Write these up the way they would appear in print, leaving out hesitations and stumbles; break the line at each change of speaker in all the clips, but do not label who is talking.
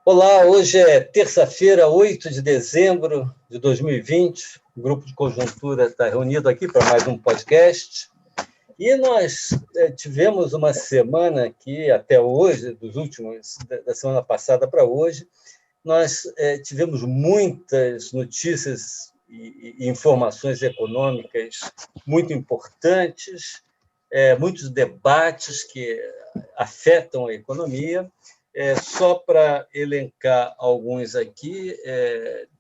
Olá, hoje é terça-feira, 8 de dezembro de 2020. O grupo de conjuntura está reunido aqui para mais um podcast. E nós tivemos uma semana aqui, até hoje, da semana passada para hoje, nós tivemos muitas notícias e informações econômicas muito importantes, muitos debates que afetam a economia. Só para elencar alguns aqui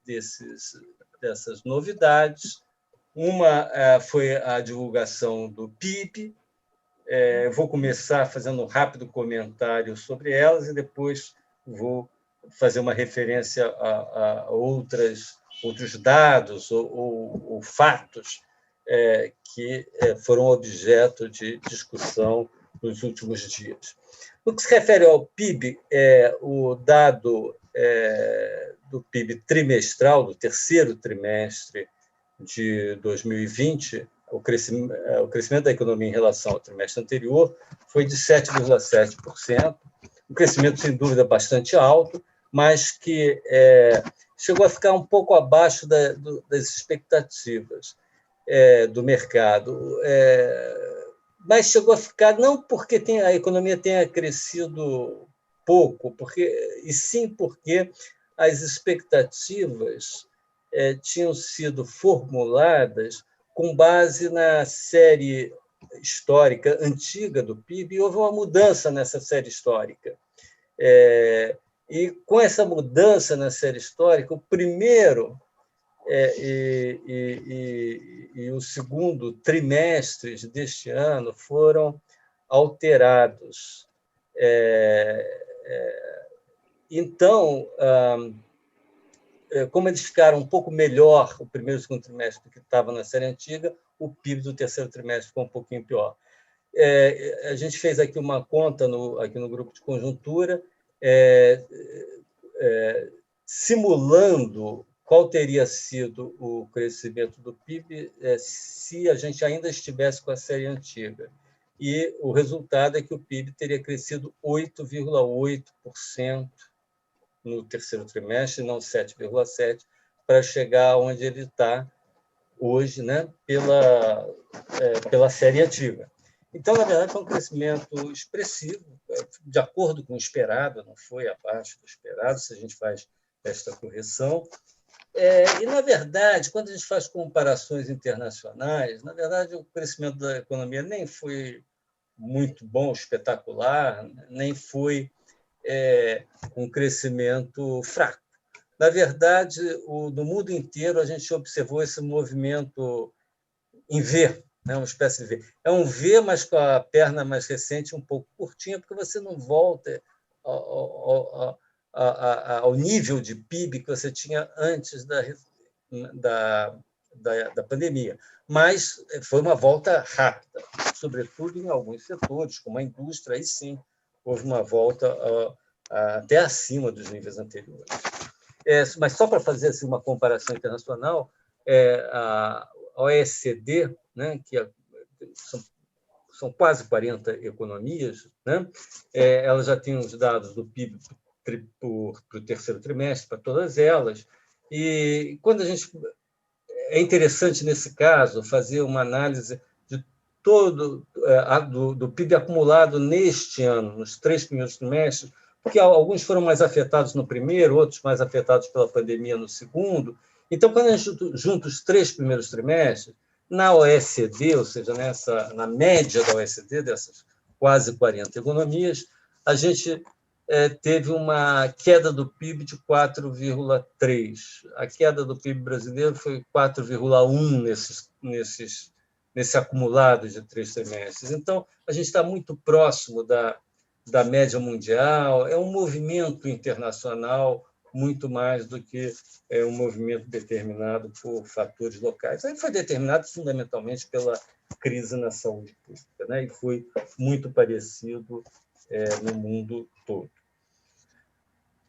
dessas novidades, uma foi a divulgação do PIB. Vou começar fazendo um rápido comentário sobre elas e depois vou fazer uma referência a outros dados ou fatos que foram objeto de discussão nos últimos dias. No que se refere ao PIB, o dado do PIB trimestral, do terceiro trimestre de 2020, o crescimento da economia em relação ao trimestre anterior foi de 7,7%, um crescimento, sem dúvida, bastante alto, mas que chegou a ficar um pouco abaixo das expectativas do mercado. Mas chegou a ficar, não porque a economia tenha crescido pouco, e sim porque as expectativas tinham sido formuladas com base na série histórica antiga do PIB, e houve uma mudança nessa série histórica. E com essa mudança na série histórica, o primeiro e o segundo trimestres deste ano foram alterados. Então, como eles ficaram um pouco melhor o primeiro e o segundo trimestre do que estava na série antiga, o PIB do terceiro trimestre ficou um pouquinho pior. A gente fez aqui uma conta aqui no grupo de conjuntura, simulando qual teria sido o crescimento do PIB se a gente ainda estivesse com a série antiga. E o resultado é que o PIB teria crescido 8,8% no terceiro trimestre, não 7,7%, para chegar onde ele está hoje, né, pela série antiga. Então, na verdade, foi um crescimento expressivo, de acordo com o esperado, não foi abaixo do esperado, se a gente faz esta correção. E, na verdade, quando a gente faz comparações internacionais, na verdade, o crescimento da economia nem foi muito bom, espetacular, nem foi um crescimento fraco. Na verdade, no mundo inteiro, a gente observou esse movimento em V, né? Uma espécie de V. É um V, mas com a perna mais recente um pouco curtinha, porque você não volta ao nível de PIB que você tinha antes da pandemia. Mas foi uma volta rápida, sobretudo em alguns setores, como a indústria, aí sim houve uma volta até acima dos níveis anteriores. Mas só para fazer assim, uma comparação internacional, a OECD, né, que são quase 40 economias, né, ela já tem os dados do PIB para o terceiro trimestre, para todas elas, e quando a gente... É interessante, nesse caso, fazer uma análise de todo do PIB acumulado neste ano, nos 3 primeiros trimestres, porque alguns foram mais afetados no primeiro, outros mais afetados pela pandemia no segundo. Então, quando a gente junta os 3 primeiros trimestres, na OECD, ou seja, na média da OECD, dessas quase 40 economias, a gente teve uma queda do PIB de 4,3%. A queda do PIB brasileiro foi 4,1% nesse acumulado de 3 trimestres. Então, a gente está muito próximo da média mundial. É um movimento internacional muito mais do que um movimento determinado por fatores locais. Aí foi determinado fundamentalmente pela crise na saúde pública, né? E foi muito parecido no mundo todo.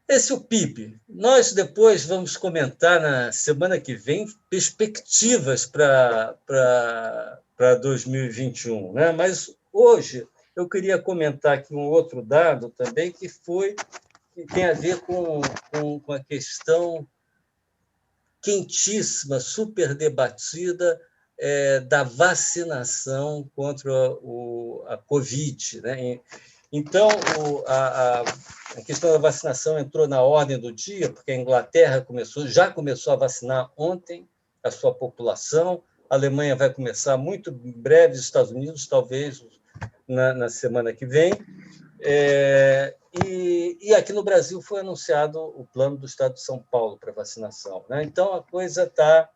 Esse é o PIB. Nós depois vamos comentar na semana que vem perspectivas para 2021, né? Mas hoje eu queria comentar aqui um outro dado também, que foi que tem a ver com a questão quentíssima, super debatida, da vacinação contra a Covid, né? Então, a questão da vacinação entrou na ordem do dia, porque a Inglaterra já começou a vacinar ontem a sua população, a Alemanha vai começar muito em breve, os Estados Unidos, talvez na semana que vem. E aqui no Brasil foi anunciado o plano do Estado de São Paulo para vacinação, né? Então, a coisa está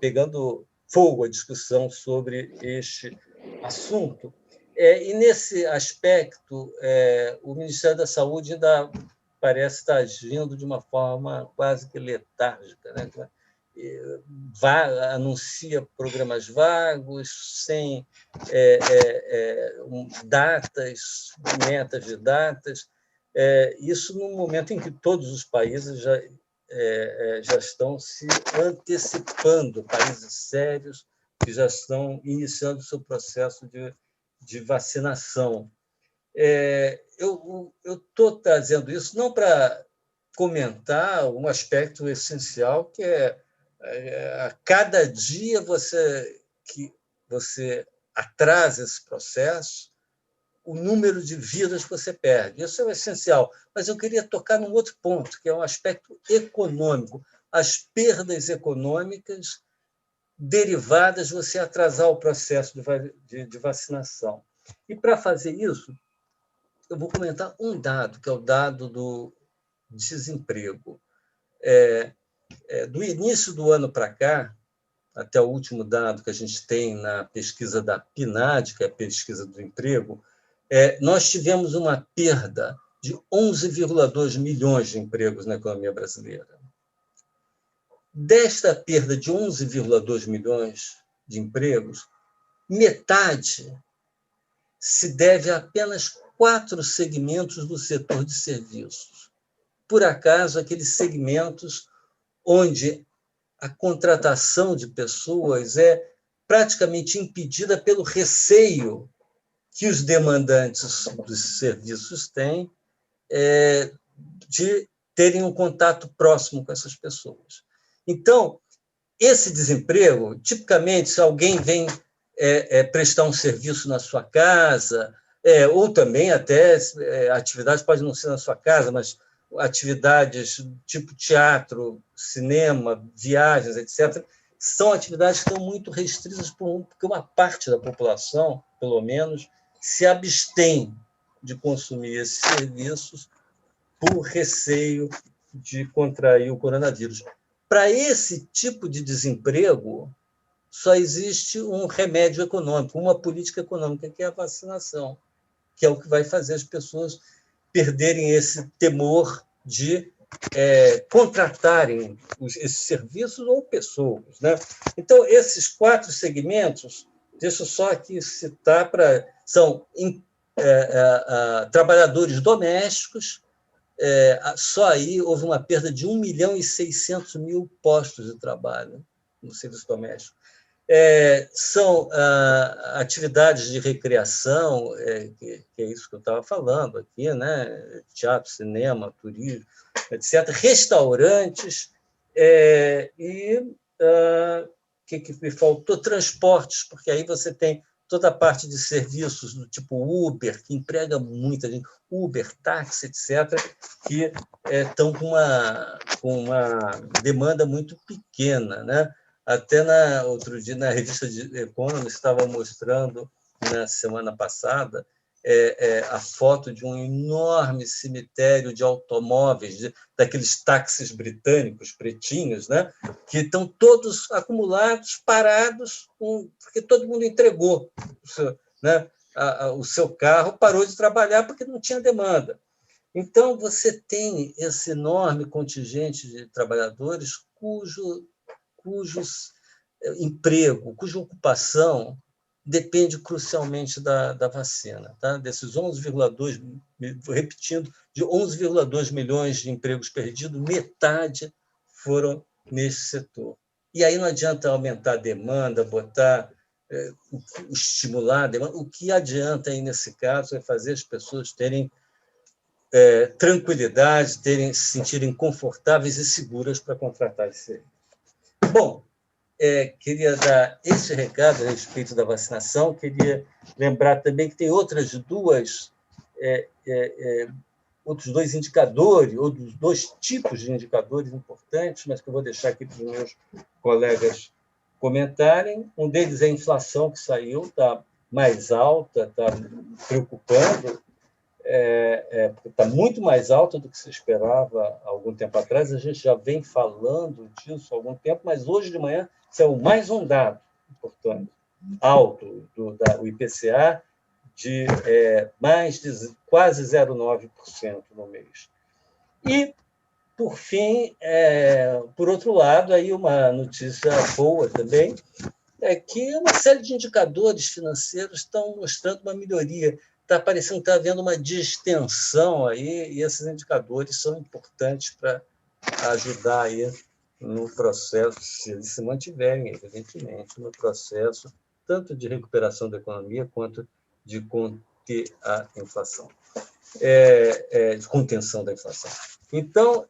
pegando fogo, a discussão sobre este assunto. E, nesse aspecto, o Ministério da Saúde ainda parece estar agindo de uma forma quase que letárgica, né? Anuncia programas vagos, sem datas, metas de datas. Isso no momento em que todos os países já estão se antecipando, países sérios que já estão iniciando o seu processo de vacinação. Eu estou trazendo isso não para comentar um aspecto essencial, que a cada dia que você atrasa esse processo, o número de vidas que você perde. Isso é o essencial. Mas eu queria tocar num outro ponto, que é um aspecto econômico. As perdas econômicas derivadas de você atrasar o processo de vacinação. E, para fazer isso, eu vou comentar um dado, que é o dado do desemprego. Do início do ano para cá, até o último dado que a gente tem na pesquisa da PNAD, que é a pesquisa do emprego, nós tivemos uma perda de 11,2 milhões de empregos na economia brasileira. Desta perda de 11,2 milhões de empregos, metade se deve a apenas 4 segmentos do setor de serviços. Por acaso, aqueles segmentos onde a contratação de pessoas é praticamente impedida pelo receio que os demandantes dos serviços têm de terem um contato próximo com essas pessoas. Então, esse desemprego, tipicamente, se alguém vem prestar um serviço na sua casa, ou também até atividades pode não ser na sua casa, mas atividades tipo teatro, cinema, viagens, etc., são atividades que estão muito restritas porque uma parte da população, pelo menos, se abstém de consumir esses serviços por receio de contrair o coronavírus. Para esse tipo de desemprego, só existe um remédio econômico, uma política econômica, que é a vacinação, que é o que vai fazer as pessoas perderem esse temor de contratarem esses serviços ou pessoas, né? Então, esses 4 segmentos, deixa eu só aqui citar, são trabalhadores domésticos. Só aí houve uma perda de 1.600.000 postos de trabalho no serviço doméstico. São atividades de recreação, que é isso que eu estava falando aqui, né? Teatro, cinema, turismo, etc. Restaurantes, e o que me faltou? Transportes, porque aí você tem toda a parte de serviços do tipo Uber, que emprega muita gente, Uber, táxi, etc., que estão com uma demanda muito pequena, né? Até outro dia, na revista de Economist, estava mostrando, na semana passada, a foto de um enorme cemitério de automóveis, daqueles táxis britânicos pretinhos, né, que estão todos acumulados, parados, porque todo mundo entregou o seu carro, parou de trabalhar porque não tinha demanda. Então, você tem esse enorme contingente de trabalhadores cujo emprego, cuja ocupação depende crucialmente da vacina. Tá? Desses 11,2, repetindo, de 11,2 milhões de empregos perdidos, metade foram nesse setor. E aí não adianta aumentar a demanda, estimular a demanda. O que adianta aí, nesse caso, é fazer as pessoas terem tranquilidade, se sentirem confortáveis e seguras para contratar esse serviço. Bom, queria dar esse recado a respeito da vacinação, queria lembrar também que tem outros dois indicadores, outros dois tipos de indicadores importantes, mas que eu vou deixar aqui para os meus colegas comentarem. Um deles é a inflação, que saiu, está mais alta, está preocupando, está muito mais alta do que se esperava há algum tempo atrás. A gente já vem falando disso há algum tempo, mas hoje de manhã saiu mais um dado importante, alto, do IPCA, de mais de quase 0,9% no mês. E, por fim, por outro lado, aí uma notícia boa também, é que uma série de indicadores financeiros estão mostrando uma melhoria. Está parecendo que está havendo uma distensão aí, e esses indicadores são importantes para ajudar aí no processo, se eles se mantiverem, evidentemente, no processo tanto de recuperação da economia quanto de conter a inflação, de contenção da inflação. Então,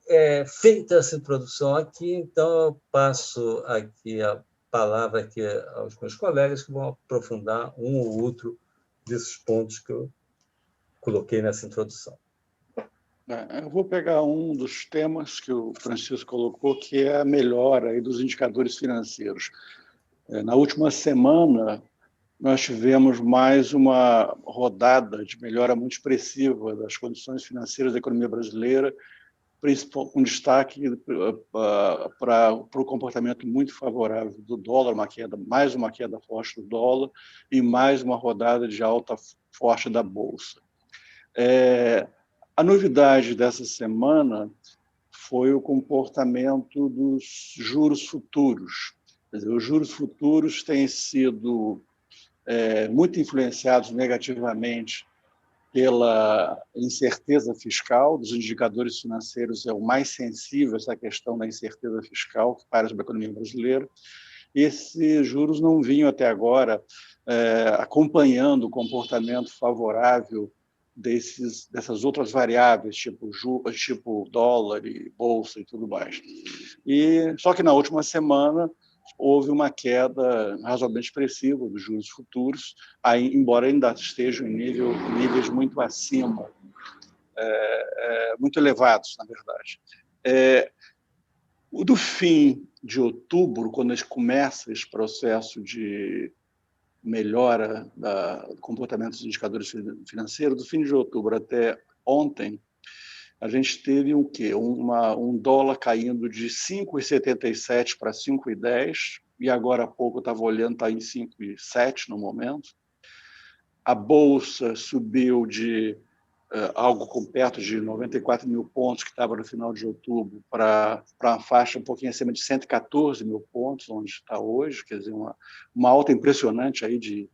feita essa introdução aqui, então eu passo aqui a palavra aqui aos meus colegas que vão aprofundar um ou outro desses pontos que eu coloquei nessa introdução.
Eu vou pegar um dos temas que o Francisco colocou, que é a melhora aí dos indicadores financeiros. Na última semana, nós tivemos mais uma rodada de melhora muito expressiva das condições financeiras da economia brasileira, com destaque para o comportamento muito favorável do dólar, mais uma queda forte do dólar e mais uma rodada de alta forte da Bolsa. A novidade dessa semana foi o comportamento dos juros futuros. Quer dizer, os juros futuros têm sido muito influenciados negativamente pela incerteza fiscal. Dos indicadores financeiros é o mais sensível essa questão da incerteza fiscal que para a economia brasileira. Esses juros não vinham até agora acompanhando o comportamento favorável dessas outras variáveis, tipo dólar e bolsa e tudo mais. Só que na última semana houve uma queda razoavelmente expressiva dos juros futuros, embora ainda estejam em níveis muito acima, muito elevados, na verdade. Do fim de outubro, quando a gente começa esse processo de melhora do comportamento dos indicadores financeiros, do fim de outubro até ontem, a gente teve o quê? Um dólar caindo de 5,77 para 5,10, e agora há pouco eu estava olhando, está em 5,7 no momento. A Bolsa subiu de algo com perto de 94 mil pontos, que estava no final de outubro, para uma faixa um pouquinho acima de 114 mil pontos, onde está hoje, quer dizer, uma alta impressionante aí de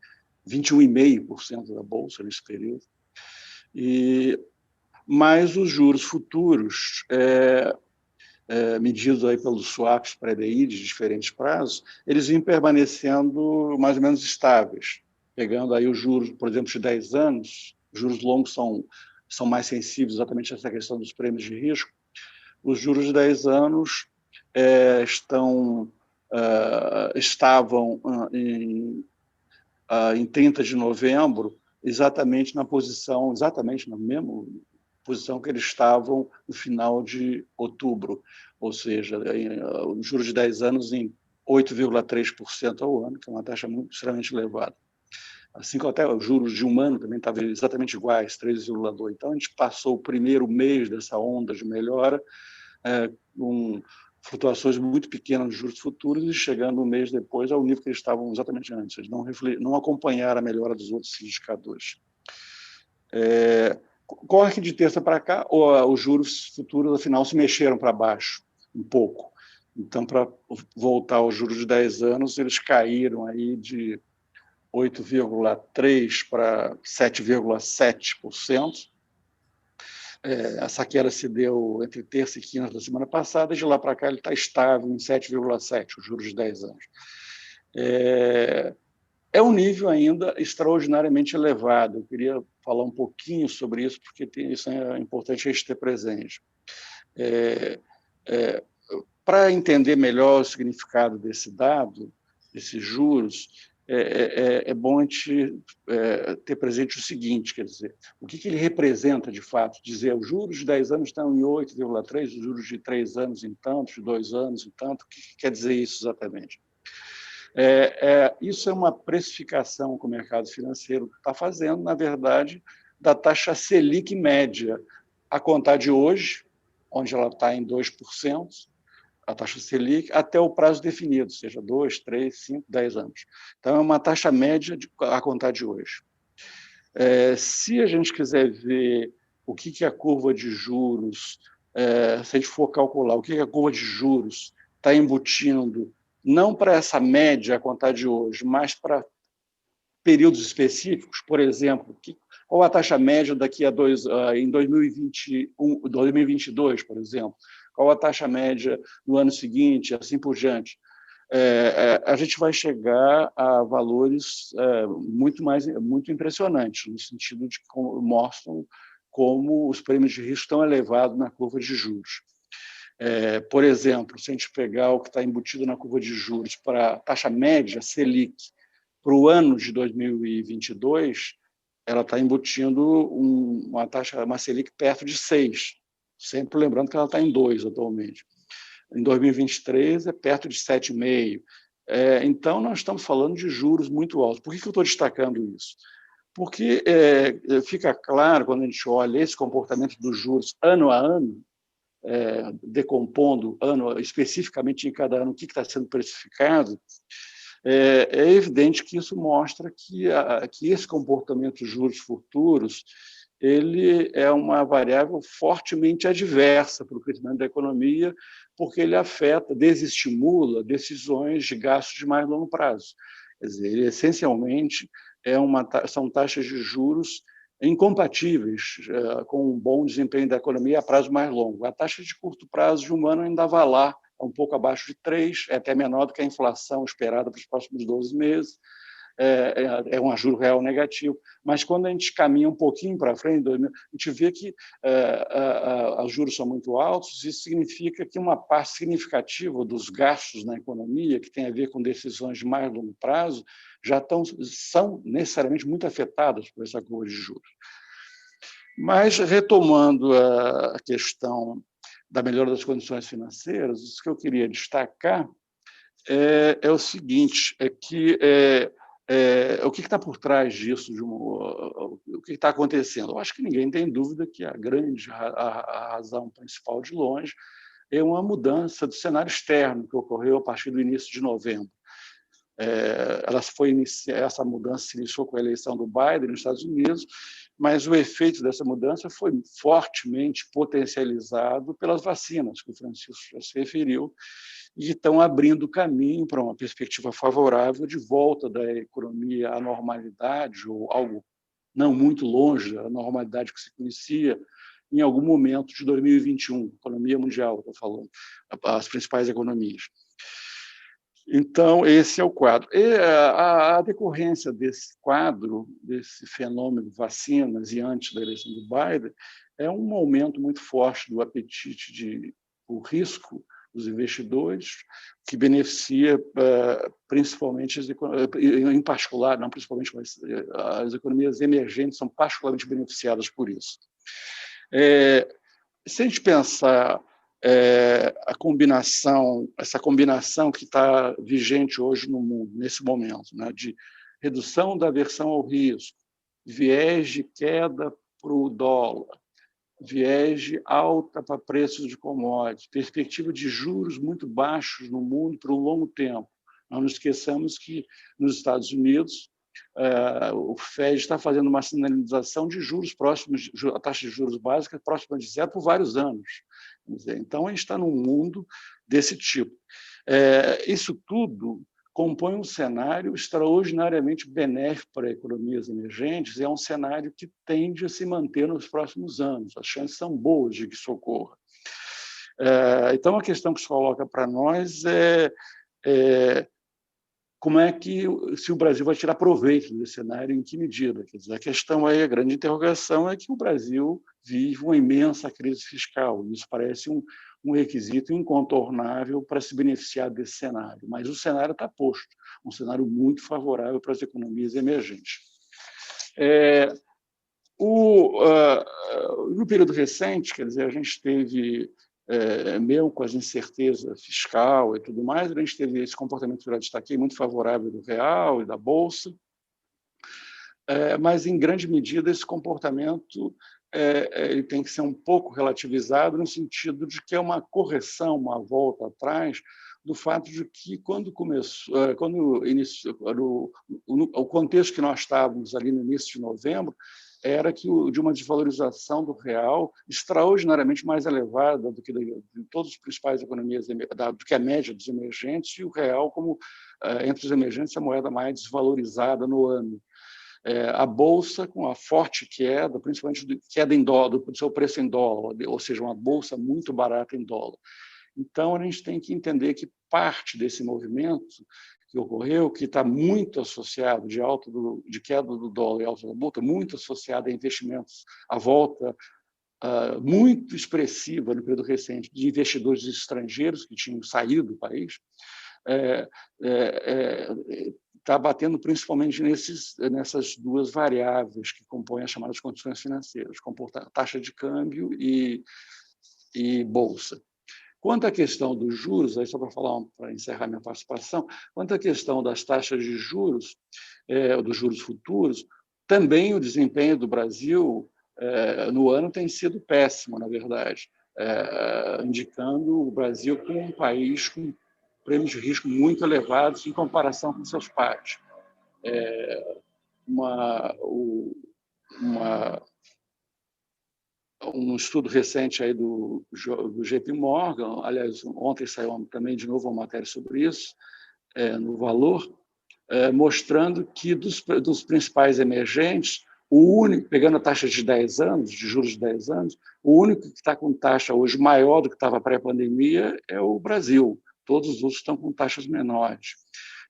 21,5% da Bolsa nesse período. Mas os juros futuros, medidos aí pelos swaps pré-DI de diferentes prazos, eles vêm permanecendo mais ou menos estáveis, pegando aí os juros, por exemplo, de 10 anos, os juros longos são mais sensíveis exatamente a essa questão dos prêmios de risco. Os juros de 10 anos estavam em 30 de novembro exatamente na mesma posição que eles estavam no final de outubro, ou seja, os juros de 10 anos em 8,3% ao ano, que é uma taxa extremamente elevada. Assim como até os juros de um ano também estavam exatamente iguais, 3,2%. Então, a gente passou o primeiro mês dessa onda de melhora com flutuações muito pequenas nos juros futuros e chegando um mês depois ao nível que eles estavam exatamente antes. Eles não acompanharam a melhora dos outros indicadores. Corre que de terça para cá, os juros futuros, afinal, se mexeram para baixo um pouco. Então, para voltar aos juros de 10 anos, eles caíram aí de 8,3% para 7,7%. Essa queda se deu entre terça e quinta da semana passada, e de lá para cá ele está estável em 7,7%, os juros de 10 anos. é um nível ainda extraordinariamente elevado. Eu queria falar um pouquinho sobre isso, porque isso é importante a gente ter presente. Para entender melhor o significado desse dado, desses juros, é bom a gente ter presente o seguinte, quer dizer, o que ele representa de fato, dizer os juros de 10 anos estão em 8,3, os juros de 3 anos em tanto, de 2 anos em tanto, o que quer dizer isso exatamente? Isso é uma precificação que o mercado financeiro está fazendo, na verdade, da taxa Selic média, a contar de hoje, onde ela está em 2%, a taxa Selic, até o prazo definido, seja 2, 3, 5, 10 anos. Então, é uma taxa média a contar de hoje. Se a gente quiser ver o que a curva de juros, se a gente for calcular o que a curva de juros está embutindo, não para essa média a contar de hoje, mas para períodos específicos, por exemplo, qual a taxa média daqui a em 2021, 2022, por exemplo, qual a taxa média no ano seguinte, assim por diante. A gente vai chegar a valores muito impressionantes, no sentido de que mostram como os prêmios de risco estão elevados na curva de juros. Por exemplo, se a gente pegar o que está embutido na curva de juros para a taxa média Selic para o ano de 2022, ela está embutindo uma Selic perto de 6, sempre lembrando que ela está em 2 atualmente. Em 2023 é perto de 7,5. Então, nós estamos falando de juros muito altos. Por que eu estou destacando isso? Porque fica claro, quando a gente olha esse comportamento dos juros ano a ano, decompondo especificamente em cada ano o que está sendo precificado, é evidente que isso mostra que esse comportamento de juros futuros ele é uma variável fortemente adversa para o crescimento da economia, porque ele desestimula decisões de gastos de mais longo prazo. Quer dizer, ele essencialmente são taxas de juros incompatíveis com um bom desempenho da economia a prazo mais longo. A taxa de curto prazo de um ano ainda vai lá, um pouco abaixo de 3, é até menor do que a inflação esperada para os próximos 12 meses, é um juro real negativo, mas quando a gente caminha um pouquinho para frente, a gente vê que os juros são muito altos, isso significa que uma parte significativa dos gastos na economia, que tem a ver com decisões de mais longo prazo, são necessariamente muito afetadas por essa curva de juros. Mas, retomando a questão da melhora das condições financeiras, isso que eu queria destacar é o seguinte, o que está por trás disso, o que está acontecendo? Eu acho que ninguém tem dúvida que a razão principal, de longe, é uma mudança do cenário externo que ocorreu a partir do início de novembro. Essa mudança se iniciou com a eleição do Biden nos Estados Unidos, mas o efeito dessa mudança foi fortemente potencializado pelas vacinas, que o Francisco já se referiu, e estão abrindo caminho para uma perspectiva favorável de volta da economia à normalidade, ou algo não muito longe da normalidade que se conhecia em algum momento de 2021, economia mundial, estou falando, as principais economias. Então, esse é o quadro. E a decorrência desse quadro, desse fenômeno vacinas e antes da eleição do Biden, é um aumento muito forte do apetite o risco dos investidores, que beneficia principalmente, em particular, não principalmente, mas as economias emergentes são particularmente beneficiadas por isso. Se a gente pensar essa combinação que está vigente hoje no mundo, nesse momento, né, de redução da aversão ao risco, viés de queda para o dólar, viés de alta para preços de commodities, perspectiva de juros muito baixos no mundo por um longo tempo. Não nos esqueçamos que nos Estados Unidos o Fed está fazendo uma sinalização de juros próximos, a taxa de juros básica próxima de zero por vários anos. Então, a gente está num mundo desse tipo. Isso tudo compõe um cenário extraordinariamente benéfico para economias emergentes e é um cenário que tende a se manter nos próximos anos. As chances são boas de que isso ocorra. Então, a questão que se coloca para nós é como é que se o Brasil vai tirar proveito desse cenário, em que medida? Quer dizer, a questão aí, a grande interrogação é que o Brasil vive uma imensa crise fiscal. Isso parece um requisito incontornável para se beneficiar desse cenário. Mas o cenário está posto, um cenário muito favorável para as economias emergentes. No período recente, quer dizer, a gente teve, mesmo com a incerteza fiscal e tudo mais, a gente teve esse comportamento que eu já destaquei, muito favorável do real e da Bolsa, mas, em grande medida, esse comportamento ele tem que ser um pouco relativizado, no sentido de que é uma correção, uma volta atrás, do fato de que, quando começou, o contexto que nós estávamos ali no início de novembro, era de uma desvalorização do real extraordinariamente mais elevada do que de todas as principais economias, do que a média dos emergentes, e o real, como entre os emergentes, a moeda mais desvalorizada no ano. A Bolsa, com a forte queda, principalmente queda em dólar, do seu preço em dólar, ou seja, uma Bolsa muito barata em dólar. Então, a gente tem que entender que parte desse movimento que ocorreu, que está muito associado de queda do dólar e alta da bolsa, muito associado a investimentos, a volta muito expressiva no período recente de investidores estrangeiros que tinham saído do país, está batendo principalmente nessas duas variáveis que compõem as chamadas condições financeiras, taxa de câmbio e bolsa. Quanto à questão dos juros, aí só para encerrar minha participação, quanto à questão das taxas de juros, dos juros futuros, também o desempenho do Brasil no ano tem sido péssimo, na verdade, indicando o Brasil como um país com prêmios de risco muito elevados em comparação com seus pares. Um estudo recente aí do JP Morgan, aliás, ontem saiu também de novo uma matéria sobre isso, no Valor, mostrando que dos principais emergentes, o único, pegando a taxa de 10 anos, de juros de 10 anos, o único que está com taxa hoje maior do que estava pré-pandemia é o Brasil. Todos os outros estão com taxas menores.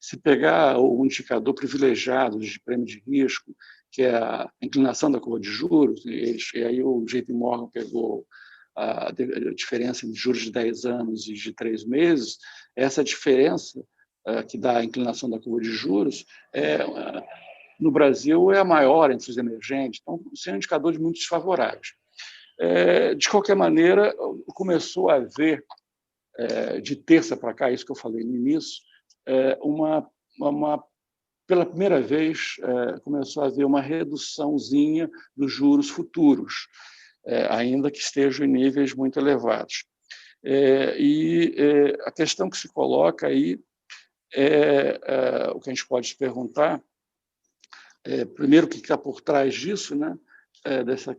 Se pegar o indicador privilegiado de prêmio de risco, que é a inclinação da curva de juros, e aí o JP Morgan pegou a diferença entre juros de 10 anos e de 3 meses, essa diferença que dá a inclinação da curva de juros, no Brasil é a maior entre os emergentes, então são indicadores muito desfavoráveis. De qualquer maneira, começou a haver, de terça para cá, isso que eu falei no início, pela primeira vez, começou a haver uma reduçãozinha dos juros futuros, ainda que estejam em níveis muito elevados. A questão que se coloca aí o que a gente pode se perguntar, primeiro, o que está por trás disso, né? Dessa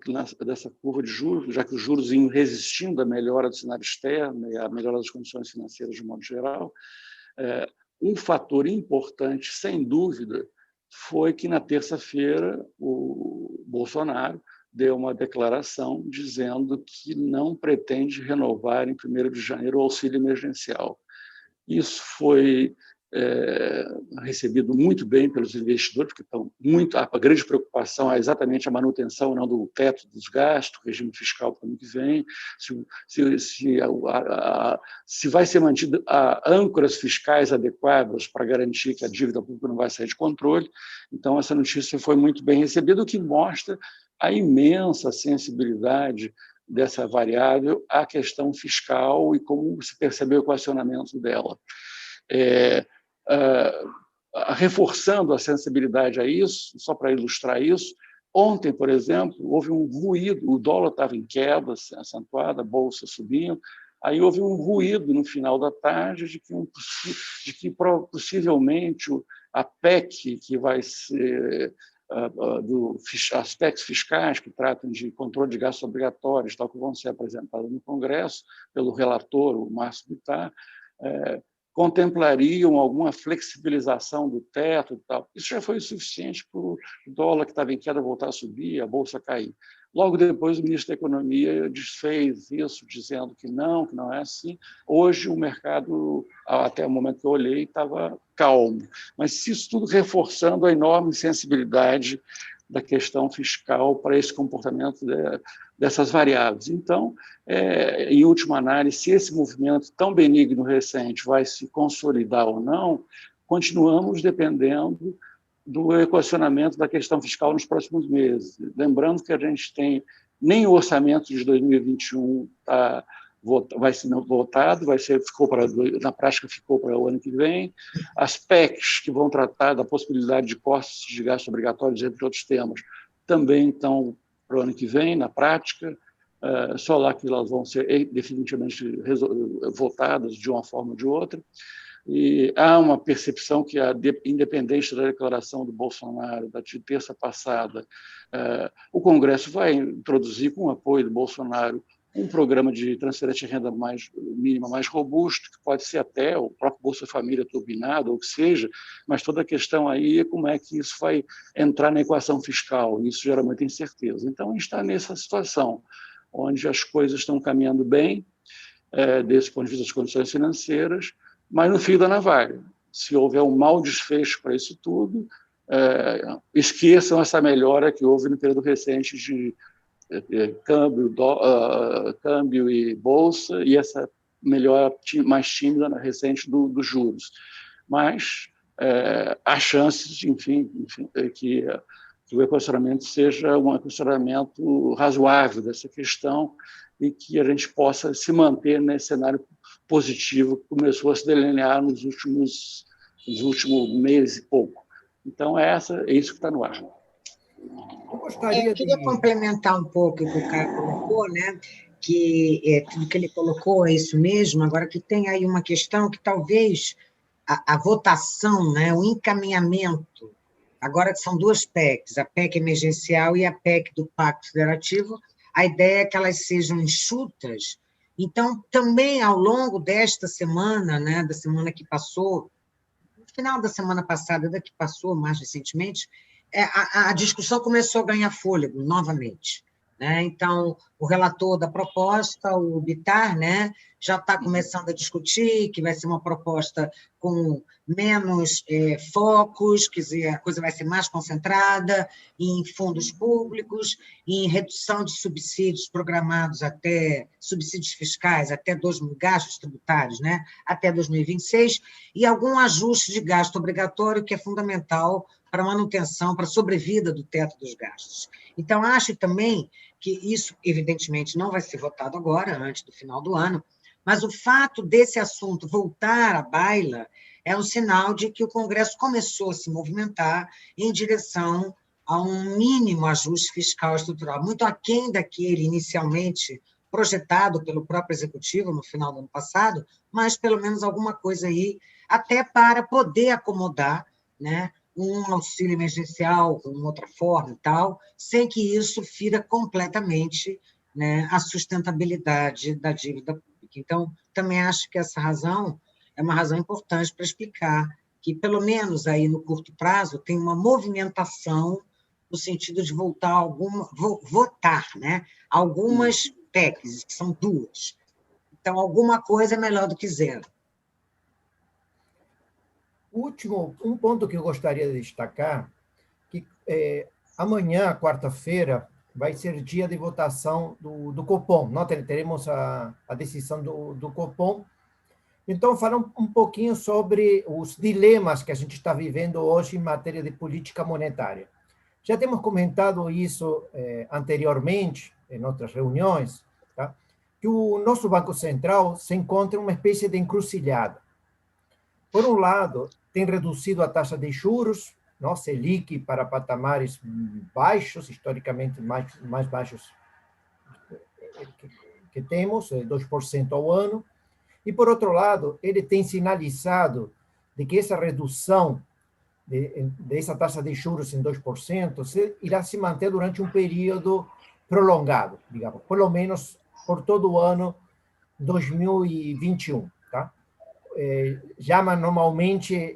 curva de juros, já que os juros iam resistindo à melhora do cenário externo e à melhora das condições financeiras de modo geral. Um fator importante, sem dúvida, foi que, na terça-feira, o Bolsonaro deu uma declaração dizendo que não pretende renovar, em 1º de janeiro, o auxílio emergencial. Isso foi recebido muito bem pelos investidores, porque a grande preocupação é exatamente a manutenção não do teto dos gastos, regime fiscal para o ano que vem, se vai ser mantida âncoras fiscais adequadas para garantir que a dívida pública não vai sair de controle. Então, essa notícia foi muito bem recebida, o que mostra a imensa sensibilidade dessa variável à questão fiscal e como se percebeu o equacionamento dela. Reforçando a sensibilidade a isso, só para ilustrar isso, ontem, por exemplo, houve um ruído, o dólar estava em queda acentuada, a bolsa subindo, aí houve um ruído no final da tarde de que possivelmente a PEC, que vai ser as PECs fiscais, que tratam de controle de gastos obrigatórios, tal, que vão ser apresentadas no Congresso pelo relator, o Márcio Bittar, contemplariam alguma flexibilização do teto e tal. Isso já foi o suficiente para o dólar, que estava em queda, voltar a subir, a bolsa cair. Logo depois, o ministro da Economia desfez isso, dizendo que não é assim. Hoje, o mercado, até o momento que eu olhei, estava calmo. Mas isso tudo reforçando a enorme sensibilidade da questão fiscal para esse comportamento dessas variáveis. Então, em última análise, se esse movimento tão benigno recente vai se consolidar ou não, continuamos dependendo do equacionamento da questão fiscal nos próximos meses. Lembrando que a gente tem nem o orçamento de 2021 vai ser votado, na prática ficou para o ano que vem. As PECs, que vão tratar da possibilidade de cortes de gastos obrigatórios, entre outros temas, também estão para o ano que vem, na prática. Só lá que elas vão ser definitivamente votadas de uma forma ou de outra. E há uma percepção que, independente da declaração do Bolsonaro da terça passada, o Congresso vai introduzir, com o apoio do Bolsonaro, um programa de transferência de renda mínima mais robusto, que pode ser até o próprio Bolsa Família turbinado, ou o que seja, mas toda a questão aí é como é que isso vai entrar na equação fiscal, e isso gera muita incerteza. Então, a gente está nessa situação, onde as coisas estão caminhando bem, desse ponto de vista das condições financeiras, mas no fio da navalha. Se houver um mau desfecho para isso tudo, esqueçam essa melhora que houve no período recente de câmbio e bolsa, e essa melhora mais tímida recente dos juros. Mas há chances, enfim que o equacionamento seja um equacionamento razoável dessa questão e que a gente possa se manter nesse cenário positivo que começou a se delinear nos últimos meses e pouco. Então, é isso que está no ar.
Eu queria complementar um pouco o que o Caio colocou, né? Que tudo que ele colocou é isso mesmo, agora que tem aí uma questão que talvez a votação, né, o encaminhamento, agora que são duas PECs, a PEC emergencial e a PEC do Pacto Federativo, a ideia é que elas sejam enxutas. Então, também ao longo desta semana, né, da semana que passou, no final da semana passada, da que passou mais recentemente, a discussão começou a ganhar fôlego novamente, né? Então, o relator da proposta, o Bittar, né, já está começando a discutir que vai ser uma proposta com menos focos, quer dizer, a coisa vai ser mais concentrada em fundos públicos, em redução de subsídios programados subsídios fiscais até gastos tributários, né, até 2026, e algum ajuste de gasto obrigatório que é fundamental para a manutenção, para a sobrevida do teto dos gastos. Então, acho também que isso, evidentemente, não vai ser votado agora, antes do final do ano, mas o fato desse assunto voltar à baila é um sinal de que o Congresso começou a se movimentar em direção a um mínimo ajuste fiscal estrutural, muito aquém daquele inicialmente projetado pelo próprio Executivo no final do ano passado, mas pelo menos alguma coisa aí, até para poder acomodar, né, um auxílio emergencial, com outra forma e tal, sem que isso fira completamente, né, a sustentabilidade da dívida pública. Então, também acho que essa razão é uma razão importante para explicar que, pelo menos aí no curto prazo, tem uma movimentação no sentido de votar, né, algumas PECs, que são duas. Então, alguma coisa é melhor do que zero.
Um ponto que eu gostaria de destacar, que amanhã, quarta-feira, vai ser dia de votação do Copom. Nós teremos a decisão do Copom. Então, falar um pouquinho sobre os dilemas que a gente está vivendo hoje em matéria de política monetária. Já temos comentado isso anteriormente, em outras reuniões, tá? Que o nosso Banco Central se encontra em uma espécie de encruzilhada. Por um lado, tem reduzido a taxa de juros, Selic para patamares baixos, historicamente mais baixos que temos, 2% ao ano. E, por outro lado, ele tem sinalizado de que essa redução dessa taxa de juros em 2% irá se manter durante um período prolongado, digamos, pelo menos por todo o ano 2021. Tá? Chama normalmente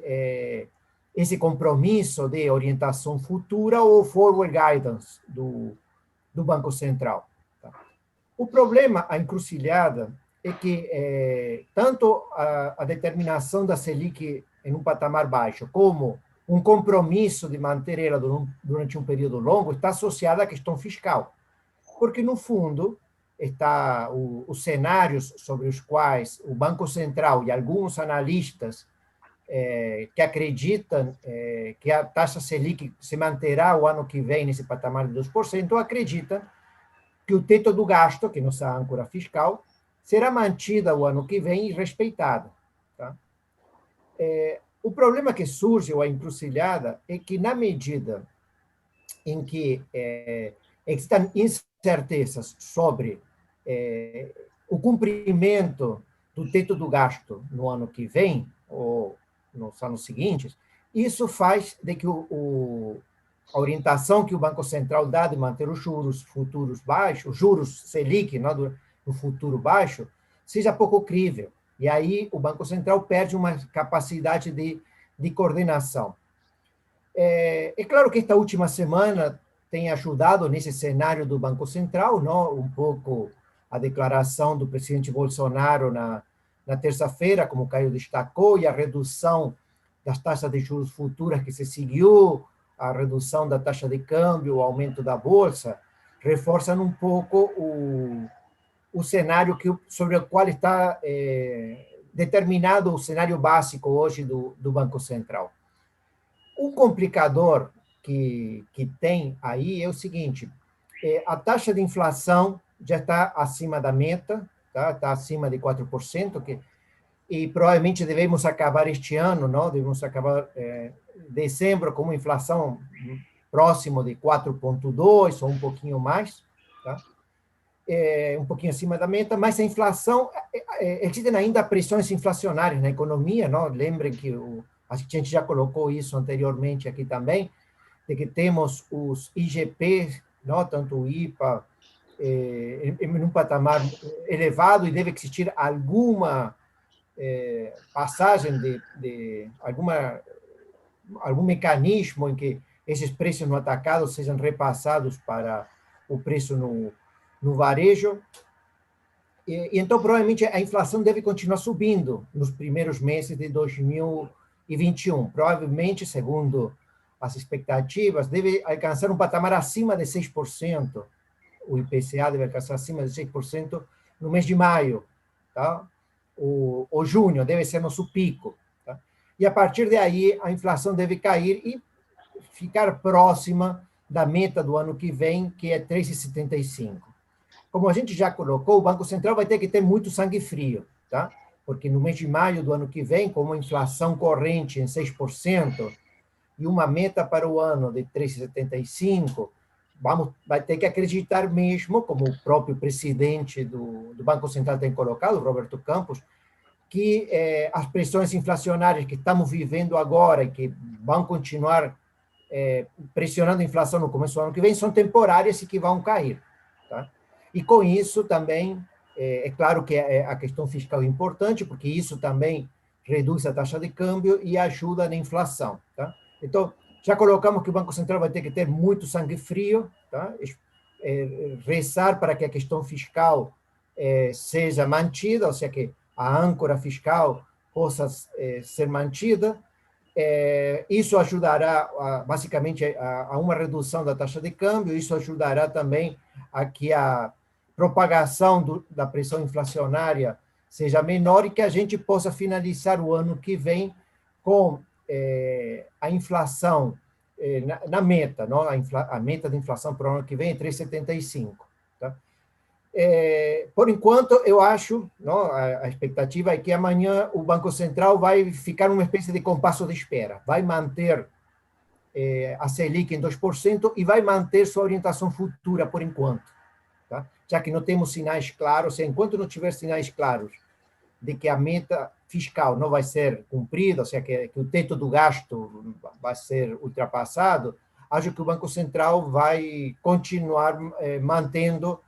esse compromisso de orientação futura ou forward guidance do do Banco Central. Tá? O problema, a encruzilhada, é que tanto a determinação da Selic em um patamar baixo, como um compromisso de manter ela durante um período longo, está associada à questão fiscal. Porque, no fundo, está os cenários sobre os quais o Banco Central e alguns analistas que acreditam que a taxa Selic se manterá o ano que vem nesse patamar de 2%, acreditam que o teto do gasto, que é nossa âncora fiscal, será mantida o ano que vem e respeitada. Tá? O problema que surge, ou a encruzilhada, é que, na medida em que existem incertezas sobre o cumprimento do teto do gasto no ano que vem, ou nos anos seguintes, isso faz de que a orientação que o Banco Central dá de manter os juros futuros baixos, os juros Selic no futuro baixo, seja pouco crível. E aí o Banco Central perde uma capacidade de coordenação. É claro que esta última semana tem ajudado nesse cenário do Banco Central, não? Um pouco a declaração do presidente Bolsonaro na terça-feira, como o Caio destacou, e a redução das taxas de juros futuras que se seguiu, a redução da taxa de câmbio, o aumento da bolsa, reforçam um pouco o cenário sobre o qual está determinado o cenário básico hoje do Banco Central. Um complicador que tem aí é o seguinte: a taxa de inflação já está acima da meta, tá? Está acima de 4%, e provavelmente devemos acabar este ano, não? Devemos acabar dezembro com uma inflação próximo de 4,2% ou um pouquinho mais, tá? Um pouquinho acima da meta, mas a inflação, existem ainda pressões inflacionárias na economia, não? Lembrem que a gente já colocou isso anteriormente aqui também, de que temos os IGP, não? Tanto o IPA, em um patamar elevado, e deve existir alguma passagem de algum mecanismo em que esses preços no atacado sejam repassados para o preço no varejo. E então, provavelmente, a inflação deve continuar subindo nos primeiros meses de 2021. Provavelmente, segundo as expectativas, deve alcançar um patamar acima de 6%. O IPCA deve alcançar acima de 6% no mês de maio. Tá? O junho deve ser nosso pico. Tá? E, a partir daí, a inflação deve cair e ficar próxima da meta do ano que vem, que é 3,75%. Como a gente já colocou, o Banco Central vai ter que ter muito sangue frio, tá? Porque no mês de maio do ano que vem, com uma inflação corrente em 6% e uma meta para o ano de 3,75%, vai ter que acreditar mesmo, como o próprio presidente do Banco Central tem colocado, Roberto Campos, que as pressões inflacionárias que estamos vivendo agora e que vão continuar pressionando a inflação no começo do ano que vem são temporárias e que vão cair. Tá? E com isso também, é claro que a questão fiscal é importante, porque isso também reduz a taxa de câmbio e ajuda na inflação. Tá? Então, já colocamos que o Banco Central vai ter que ter muito sangue frio, tá? Rezar para que a questão fiscal seja mantida, ou seja, que a âncora fiscal possa ser mantida. Isso ajudará, basicamente, a uma redução da taxa de câmbio, isso ajudará também a que a propagação da pressão inflacionária seja menor e que a gente possa finalizar o ano que vem com a inflação na meta, não? A meta de inflação para o ano que vem é 3,75%. Tá? Por enquanto, eu acho, não, a expectativa é que amanhã o Banco Central vai ficar numa espécie de compasso de espera, vai manter a Selic em 2% e vai manter sua orientação futura por enquanto, tá? Já que não temos sinais claros, enquanto não tiver sinais claros de que a meta fiscal não vai ser cumprida, ou seja, que o teto do gasto vai ser ultrapassado, acho que o Banco Central vai continuar mantendo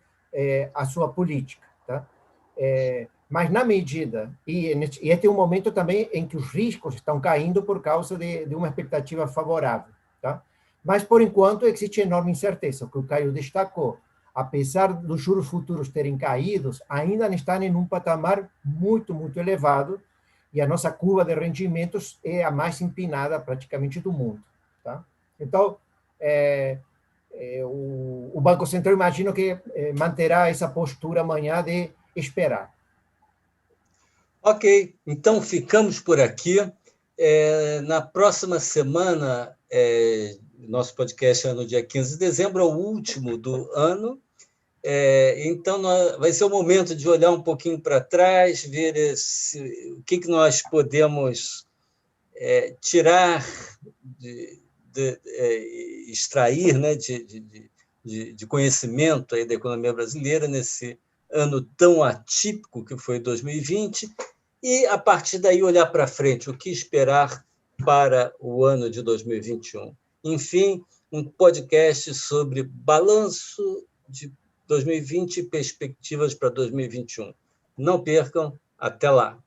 a sua política. Tá? Mas, na medida, e este é um momento também em que os riscos estão caindo por causa de uma expectativa favorável. Tá? Mas, por enquanto, existe enorme incerteza, o que o Caio destacou. apesar dos juros futuros terem caído, ainda estão em um patamar muito, muito elevado, e a nossa curva de rendimentos é a mais empinada praticamente do mundo. Tá? Então, o Banco Central, imagino que manterá essa postura amanhã de esperar.
Ok, então ficamos por aqui. Na próxima semana, nosso podcast é no dia 15 de dezembro, é o último do ano. Então, vai ser o momento de olhar um pouquinho para trás, ver o que nós podemos tirar, extrair, né, de conhecimento aí da economia brasileira nesse ano tão atípico que foi 2020, e, a partir daí, olhar para frente, o que esperar para o ano de 2021. Enfim, um podcast sobre balanço de 2020 e perspectivas para 2021. Não percam, até lá!